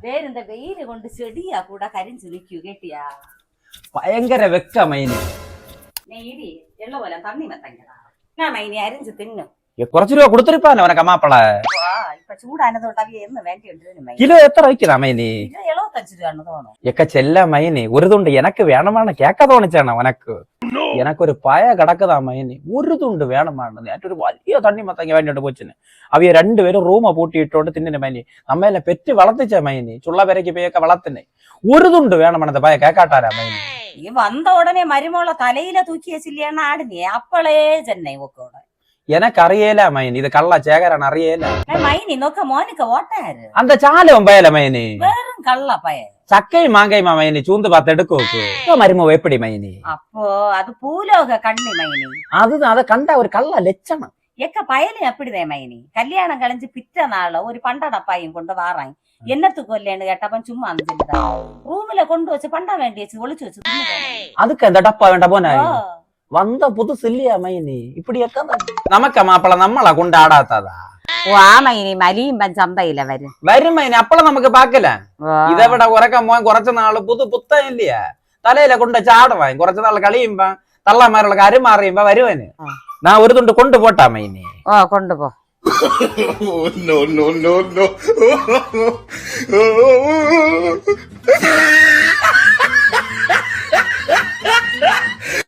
വേരെന്താ വെയില് കൊണ്ട് ചെടിയാ കൂടെ കരിഞ്ചു നിൽക്കൂ കേട്ടിയാ ഭയങ്കര വെക്ക മൈന് നെയ്യ് എള്ള പോലെ തണ്ണി മെത്തങ്ങടാ ഞാൻ മൈനി അരിഞ്ചു തിന്നു കുറച്ച് രൂപ കൊടുത്തിരിപ്പാലോ അവനക്ക് അമ്മാപ്പള ഇപ്പൊ ചൂടാനതോട്ട് അവ എന്ന് വേണ്ടി കിലോ എത്ര വയ്ക്കുന്നா മൈനി 75 രൂപ തോന്നും എക്ക ചെല്ല മൈനി ഒരു തുണ്ട് എനക്ക് വേണമാണ് കേക്ക തോന്നിച്ചാണ് ഉനക്ക് എനക്കൊരു പയ കിടക്കതാ മൈനി ഒരു തുണ്ട് വേണമാണ് ഞാനൊരു വലിയ തണ്ണി മത്തങ്ങ വേണ്ടിട്ട് പോച്ചിന് അവയെ രണ്ടുപേരും റൂമ പൂട്ടിയിട്ടോണ്ട് തിന്നിന് മൈനി നമ്മെല്ലാം പെറ്റ് വളർത്തിച്ച മൈനി ചുള്ള പെരക്ക് പോയൊക്കെ വളർത്തിനെ ഒരു തുണ്ട് വേണമാണത് പയ കേക്കാട്ടാരാ മൈനി ഈ വന്ന ഉടനെ മരുമോളെ തലയില തൂക്കി വെച്ചില്ലാണ് ആടിനെ അപ്പളേ ചെന്നൈ ഒക്കോടെ എനക്കറിയേല മൈനി ഇത് കള്ള ചേകരാണ് അറിയേല മൈനി നോക്ക മോനിക്ക ഓട്ടാര് അന്ത ചാലവും പയല മൈനി വെറും കള്ള പയ ചക്കയും മാങ്കയുമാ മൈനി ചൂന്ത് പാത്ത് എടുക്കു മരുമോ എപ്പടി മൈനി അപ്പോ അത് പൂലോക കണ്ണി മൈനി അത് കണ്ട ഒരു കള്ള ലക്ഷണം എക്ക പയല് എപ്പിടിതേ മൈനി കല്യാണം കളിഞ്ച് പിറ്റ നാള് ഒരു പണ്ടടപ്പായും കൊണ്ട് വാറായി എന്നത്ത് കൊല്ലേണ് കേട്ടപ്പം ചുമ്മാ റൂമിലെ കൊണ്ടുവച്ച് പണ്ടാ വേണ്ടി വെച്ച് ഒളിച്ചു വെച്ച് அதுக்கு அந்த டப்பா வேண்ட போன வந்த புதுசு இல்லையா மைனி இப்படி நமக்க மாப்பிள നമ്മളെ കൊണ്ടാടാത്തതാ ഓ ആ മൈനി മലിയുമ്പൻ ചന്തയില്ല വരും മൈനി അപ്പള നമുക്ക് പാക്കല ഇതെവിടെ ഉറക്കം പോവാൻ കുറച്ചു നാള് പുത്ത ഇല്ലയാ തലയില കൊണ്ട് ചാടവാൻ കുറച്ചു നാള് കളിയുമ്പോ തള്ളമാരുള്ള കാര്യം മാറിയുമ്പോ വരുവന് ഞാൻ ഒരു തുണ്ട് കൊണ്ടുപോട്ടാ മൈനി ഓ കൊണ്ടുപോ no.